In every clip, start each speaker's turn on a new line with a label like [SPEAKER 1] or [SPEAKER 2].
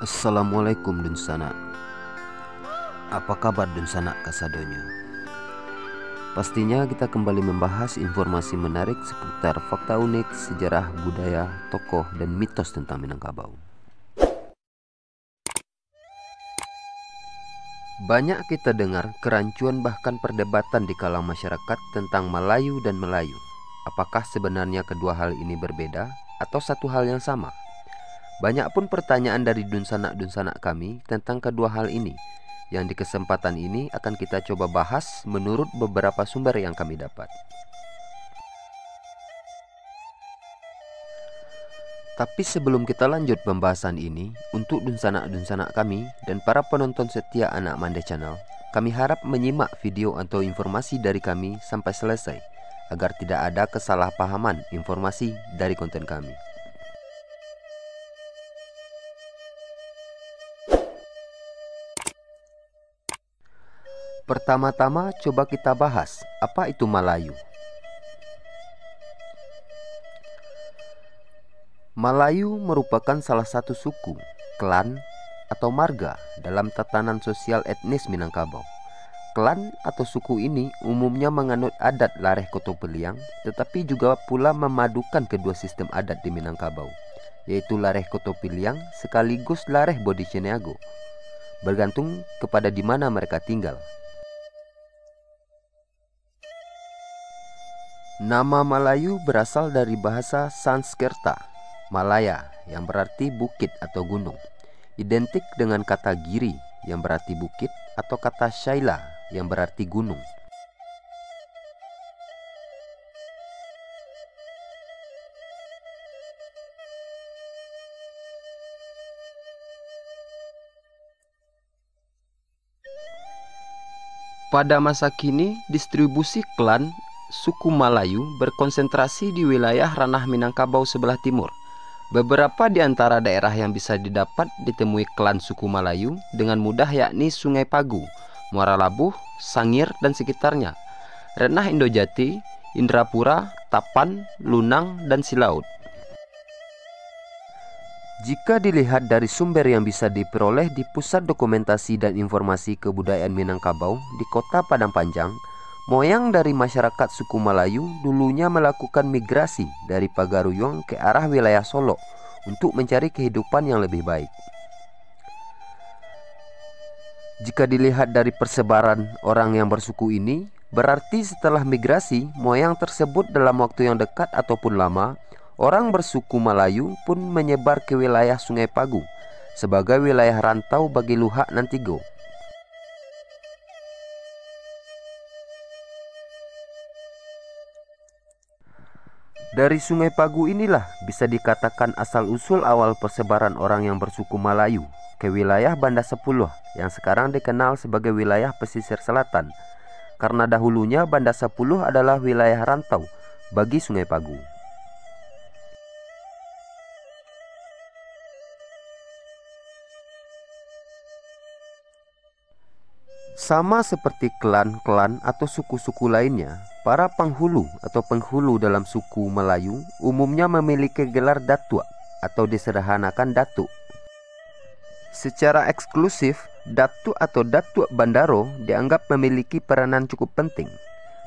[SPEAKER 1] Assalamualaikum Dunsana. Apa kabar Dunsana kasadonya? Pastinya kita kembali membahas informasi menarik seputar fakta unik, sejarah, budaya, tokoh, dan mitos tentang Minangkabau. Banyak kita dengar kerancuan bahkan perdebatan di kalangan masyarakat tentang Melayu dan Melayu. Apakah sebenarnya kedua hal ini berbeda atau satu hal yang sama? Banyak pun pertanyaan dari dunsana-dunsana kami tentang kedua hal ini, yang di kesempatan ini akan kita coba bahas menurut beberapa sumber yang kami dapat. Tapi sebelum kita lanjut pembahasan ini, untuk dunsana-dunsana kami dan para penonton setia Anak Mande Channel, kami harap menyimak video atau informasi dari kami sampai selesai, agar tidak ada kesalahpahaman informasi dari konten kami. Pertama-tama coba kita bahas apa itu Melayu. Melayu merupakan salah satu suku, klan, atau marga dalam tatanan sosial etnis Minangkabau. Klan atau suku ini umumnya menganut adat Lareh Koto Peliang, tetapi juga pula memadukan kedua sistem adat di Minangkabau, yaitu Lareh Koto Peliang sekaligus Lareh Bodhiceneago, bergantung kepada di mana mereka tinggal. Nama Melayu berasal dari bahasa Sanskerta, Malaya, yang berarti bukit atau gunung, identik dengan kata giri yang berarti bukit atau kata Shaila yang berarti gunung. Pada masa kini, distribusi klan suku Melayu berkonsentrasi di wilayah ranah Minangkabau sebelah timur. Beberapa di antara daerah yang bisa didapat ditemui klan suku Melayu dengan mudah, yakni Sungai Pagu, Muara Labuh, Sangir dan sekitarnya, Renah Indojati, Indrapura, Tapan, Lunang, dan Silaut. Jika dilihat dari sumber yang bisa diperoleh di Pusat Dokumentasi dan Informasi Kebudayaan Minangkabau di Kota Padang Panjang, moyang dari masyarakat suku Melayu dulunya melakukan migrasi dari Pagaruyung ke arah wilayah Solo untuk mencari kehidupan yang lebih baik. Jika dilihat dari persebaran orang yang bersuku ini, berarti setelah migrasi, moyang tersebut dalam waktu yang dekat ataupun lama, orang bersuku Melayu pun menyebar ke wilayah Sungai Pagu sebagai wilayah rantau bagi Luhak Nantigo. Dari Sungai Pagu inilah bisa dikatakan asal-usul awal persebaran orang yang bersuku Melayu ke wilayah Banda Sepuluh yang sekarang dikenal sebagai wilayah pesisir selatan, karena dahulunya Banda Sepuluh adalah wilayah rantau bagi Sungai Pagu. Sama seperti klan-klan atau suku-suku lainnya, para penghulu atau penghulu dalam suku Melayu umumnya memiliki gelar datuk atau disederhanakan datuk. Secara eksklusif, datuk atau datuk Bandaro dianggap memiliki peranan cukup penting.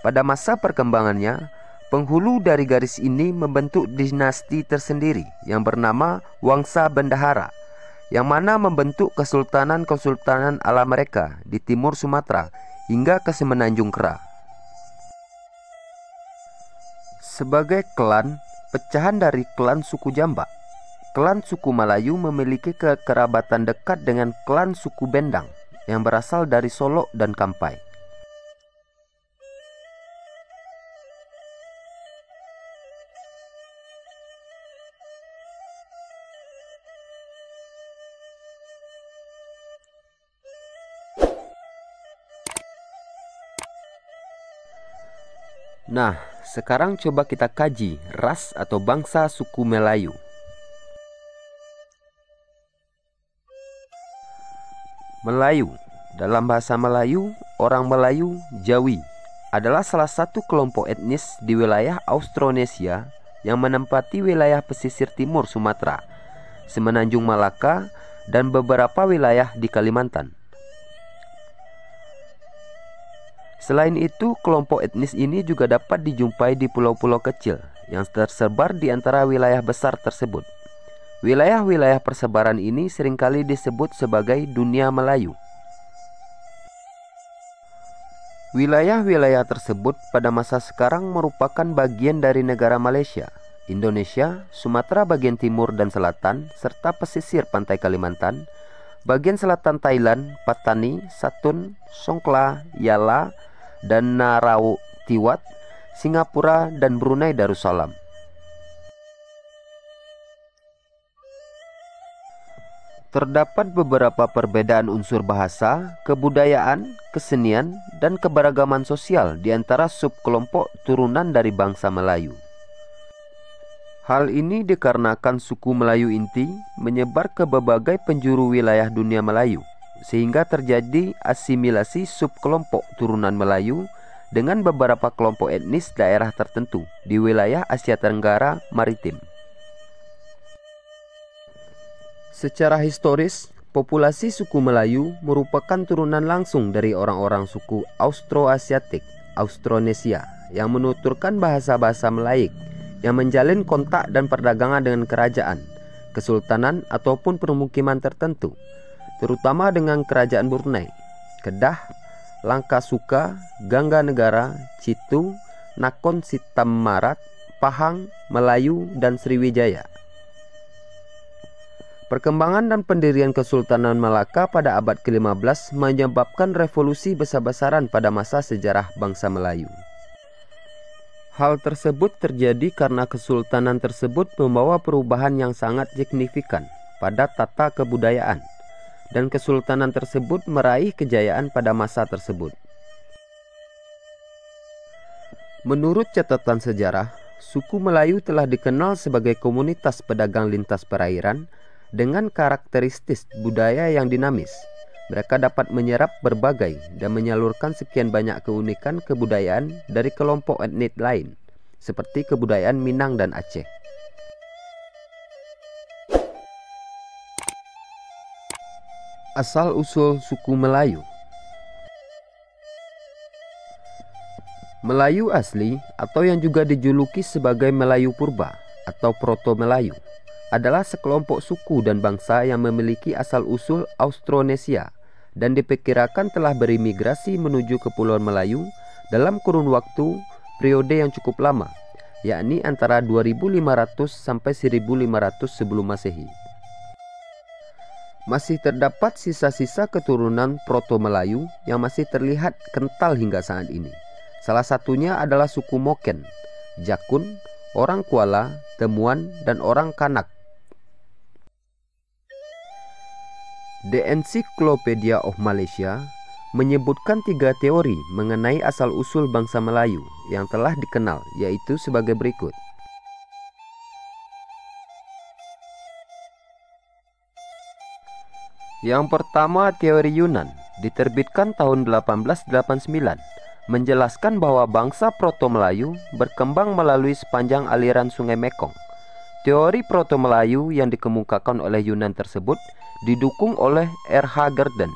[SPEAKER 1] Pada masa perkembangannya, penghulu dari garis ini membentuk dinasti tersendiri yang bernama Wangsa Bendahara, yang mana membentuk kesultanan-kesultanan ala mereka di timur Sumatera hingga ke Semenanjung Kera. Sebagai klan, pecahan dari klan suku Jambak, klan suku Melayu memiliki kekerabatan dekat dengan klan suku Bendang yang berasal dari Solok dan Kampai. Nah, sekarang coba kita kaji ras atau bangsa suku Melayu. Melayu, dalam bahasa Melayu, orang Melayu, Jawi, adalah salah satu kelompok etnis di wilayah Austronesia yang menempati wilayah pesisir timur Sumatera, Semenanjung Malaka, dan beberapa wilayah di Kalimantan. Selain itu, kelompok etnis ini juga dapat dijumpai di pulau-pulau kecil yang tersebar di antara wilayah besar tersebut. Wilayah-wilayah persebaran ini seringkali disebut sebagai dunia Melayu. Wilayah-wilayah tersebut pada masa sekarang merupakan bagian dari negara Malaysia, Indonesia, Sumatera bagian timur dan selatan, serta pesisir pantai Kalimantan, bagian selatan Thailand, Patani, Satun, Songkhla, Yala, dan Narawutiwat, Singapura, dan Brunei Darussalam. Terdapat beberapa perbedaan unsur bahasa, kebudayaan, kesenian, dan keberagaman sosial di antara subkelompok turunan dari bangsa Melayu. Hal ini dikarenakan suku Melayu inti menyebar ke berbagai penjuru wilayah dunia Melayu, sehingga terjadi asimilasi subkelompok turunan Melayu dengan beberapa kelompok etnis daerah tertentu di wilayah Asia Tenggara Maritim. Secara historis, populasi suku Melayu merupakan turunan langsung dari orang-orang suku Austroasiatik, Austronesia, yang menuturkan bahasa-bahasa Melaik, yang menjalin kontak dan perdagangan dengan kerajaan, kesultanan ataupun permukiman tertentu, terutama dengan kerajaan Brunei, Kedah, Langkasuka, Gangga Negara, Citu, Nakhon Sitamarat, Pahang, Melayu, dan Sriwijaya. Perkembangan dan pendirian Kesultanan Malaka pada abad ke-15 menyebabkan revolusi besar-besaran pada masa sejarah bangsa Melayu. Hal tersebut terjadi karena kesultanan tersebut membawa perubahan yang sangat signifikan pada tata kebudayaan, dan kesultanan tersebut meraih kejayaan pada masa tersebut. Menurut catatan sejarah, suku Melayu telah dikenal sebagai komunitas pedagang lintas perairan dengan karakteristik budaya yang dinamis. Mereka dapat menyerap berbagai dan menyalurkan sekian banyak keunikan kebudayaan dari kelompok etnis lain, seperti kebudayaan Minang dan Aceh. Asal-usul suku Melayu. Melayu asli atau yang juga dijuluki sebagai Melayu Purba atau Proto-Melayu adalah sekelompok suku dan bangsa yang memiliki asal-usul Austronesia dan diperkirakan telah berimigrasi menuju Kepulauan Melayu dalam kurun waktu periode yang cukup lama, yakni antara 2500 sampai 1500 sebelum Masehi. Masih terdapat sisa-sisa keturunan Proto-Melayu yang masih terlihat kental hingga saat ini. Salah satunya adalah suku Moken, Jakun, orang Kuala, Temuan, dan orang Kanak. The Encyclopedia of Malaysia menyebutkan 3 teori mengenai asal-usul bangsa Melayu yang telah dikenal, yaitu sebagai berikut. Yang pertama, teori Yunan, diterbitkan tahun 1889, menjelaskan bahwa bangsa Proto-Melayu berkembang melalui sepanjang aliran Sungai Mekong. Teori Proto-Melayu yang dikemukakan oleh Yunan tersebut didukung oleh R.H. Gurdon,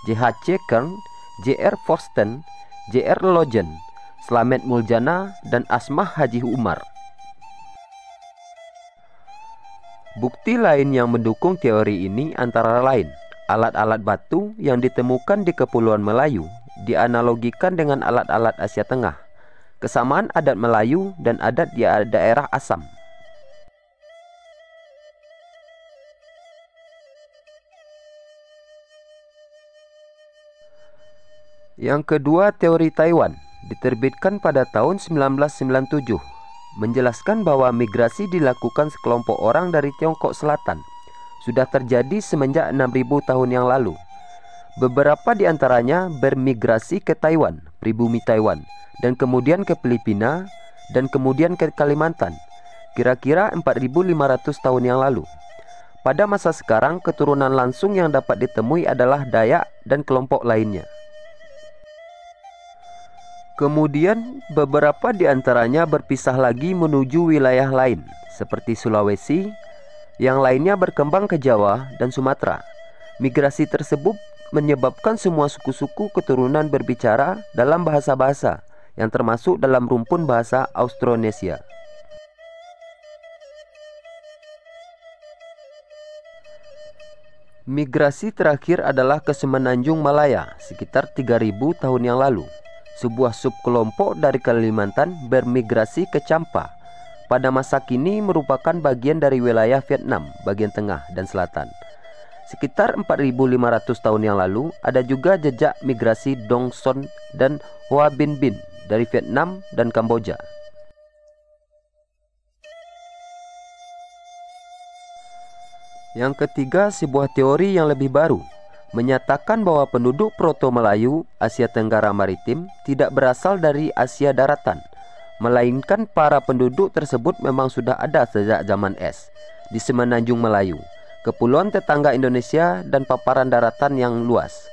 [SPEAKER 1] J.H.C. Kern, J.R. Forsten, J.R. Logen, Slamet Muljana, dan Asmah Haji Umar. Bukti lain yang mendukung teori ini antara lain alat-alat batu yang ditemukan di Kepulauan Melayu dianalogikan dengan alat-alat Asia Tengah, kesamaan adat Melayu dan adat di daerah Assam. Yang kedua, teori Taiwan, diterbitkan pada tahun 1997, menjelaskan bahwa migrasi dilakukan sekelompok orang dari Tiongkok Selatan sudah terjadi semenjak 6.000 tahun yang lalu. Beberapa di antaranya bermigrasi ke Taiwan, pribumi Taiwan, dan kemudian ke Filipina, dan kemudian ke Kalimantan, kira-kira 4.500 tahun yang lalu. Pada masa sekarang, keturunan langsung yang dapat ditemui adalah Dayak dan kelompok lainnya. Kemudian beberapa di antaranya berpisah lagi menuju wilayah lain seperti Sulawesi, Yang lainnya berkembang ke Jawa dan Sumatera. Migrasi tersebut menyebabkan semua suku-suku keturunan berbicara dalam bahasa-bahasa yang termasuk dalam rumpun bahasa Austronesia. Migrasi terakhir adalah ke Semenanjung Malaya sekitar 3000 tahun yang lalu. Sebuah subkelompok dari Kalimantan bermigrasi ke Champa. Pada masa kini merupakan bagian dari wilayah Vietnam bagian tengah dan selatan. Sekitar 4500 tahun yang lalu ada juga jejak migrasi Dong Son dan Hoa Binh Binh dari Vietnam dan Kamboja. Yang ketiga, sebuah teori yang lebih baru menyatakan bahwa penduduk Proto-Melayu Asia Tenggara Maritim tidak berasal dari Asia Daratan, melainkan para penduduk tersebut memang sudah ada sejak zaman es di Semenanjung Melayu, kepulauan tetangga Indonesia dan paparan daratan yang luas.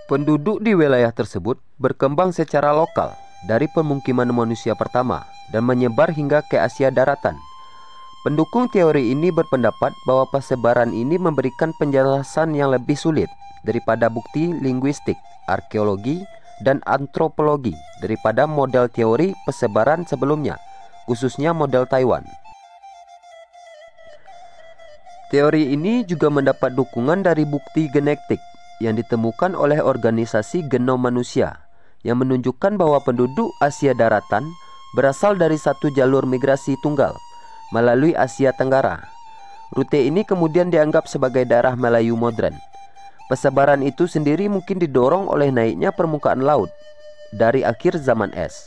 [SPEAKER 1] Penduduk di wilayah tersebut berkembang secara lokal dari pemukiman manusia pertama dan menyebar hingga ke Asia Daratan. Pendukung teori ini berpendapat bahwa persebaran ini memberikan penjelasan yang lebih sulit daripada bukti linguistik, arkeologi, dan antropologi daripada model teori persebaran sebelumnya, khususnya model Taiwan. Teori ini juga mendapat dukungan dari bukti genetik yang ditemukan oleh organisasi genom manusia yang menunjukkan bahwa penduduk Asia Daratan berasal dari satu jalur migrasi tunggal melalui Asia Tenggara. Rute ini kemudian dianggap sebagai daerah Melayu modern. Persebaran itu sendiri mungkin didorong oleh naiknya permukaan laut dari akhir zaman es.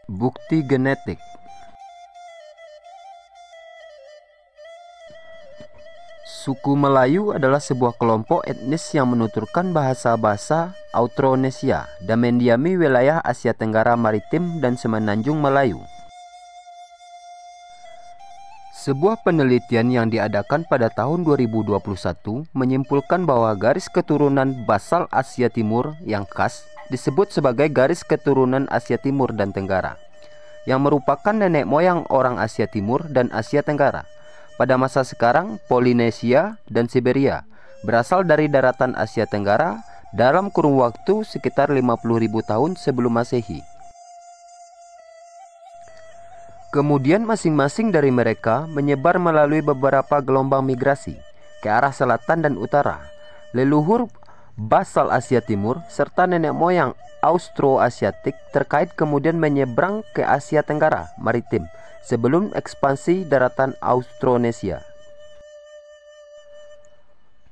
[SPEAKER 1] Bukti genetik. Suku Melayu adalah sebuah kelompok etnis yang menuturkan bahasa-bahasa Austronesia dan mendiami wilayah Asia Tenggara Maritim dan Semenanjung Melayu. Sebuah penelitian yang diadakan pada tahun 2021 menyimpulkan bahwa garis keturunan basal Asia Timur yang khas disebut sebagai garis keturunan Asia Timur dan Tenggara, yang merupakan nenek moyang orang Asia Timur dan Asia Tenggara. Pada masa sekarang, Polinesia dan Siberia berasal dari daratan Asia Tenggara dalam kurun waktu sekitar 50.000 tahun sebelum Masehi. Kemudian masing-masing dari mereka menyebar melalui beberapa gelombang migrasi ke arah selatan dan utara. Leluhur basal Asia Timur serta nenek moyang Austroasiatik terkait kemudian menyeberang ke Asia Tenggara Maritim sebelum ekspansi daratan Austronesia.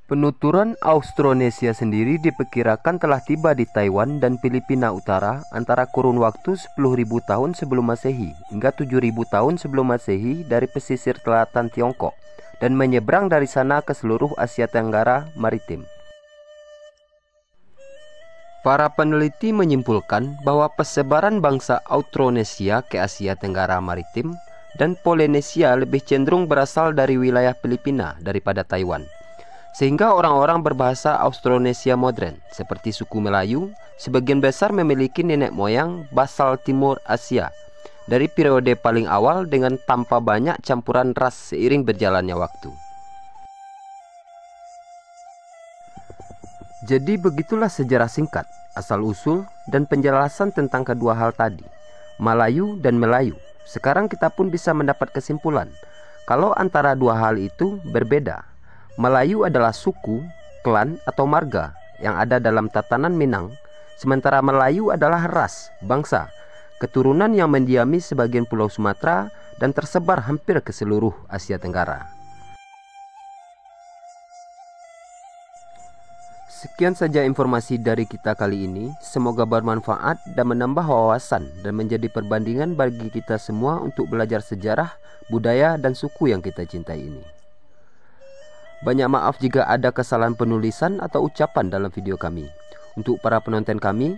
[SPEAKER 1] Penuturan Austronesia sendiri diperkirakan telah tiba di Taiwan dan Filipina Utara antara kurun waktu 10.000 tahun sebelum Masehi hingga 7.000 tahun sebelum Masehi dari pesisir selatan Tiongkok dan menyeberang dari sana ke seluruh Asia Tenggara Maritim. Para peneliti menyimpulkan bahwa persebaran bangsa Austronesia ke Asia Tenggara Maritim dan Polinesia lebih cenderung berasal dari wilayah Filipina daripada Taiwan. Sehingga orang-orang berbahasa Austronesia modern seperti suku Melayu sebagian besar memiliki nenek moyang basal Timur Asia dari periode paling awal dengan tanpa banyak campuran ras seiring berjalannya waktu. Jadi begitulah sejarah singkat, asal-usul, dan penjelasan tentang kedua hal tadi, Malayu dan Melayu. Sekarang kita pun bisa mendapat kesimpulan kalau antara dua hal itu berbeda. Melayu adalah suku, klan, atau marga yang ada dalam tatanan Minang, sementara Melayu adalah ras, bangsa, keturunan yang mendiami sebagian pulau Sumatera dan tersebar hampir ke seluruh Asia Tenggara. Sekian saja informasi dari kita kali ini. Semoga bermanfaat dan menambah wawasan dan menjadi perbandingan bagi kita semua untuk belajar sejarah, budaya, dan suku yang kita cintai ini. Banyak maaf jika ada kesalahan penulisan atau ucapan dalam video kami. Untuk para penonton kami,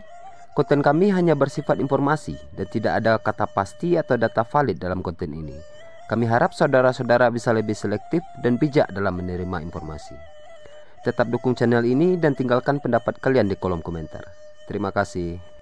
[SPEAKER 1] konten kami hanya bersifat informasi dan tidak ada kata pasti atau data valid dalam konten ini. Kami harap saudara-saudara bisa lebih selektif dan bijak dalam menerima informasi. Tetap dukung channel ini dan tinggalkan pendapat kalian di kolom komentar. Terima kasih.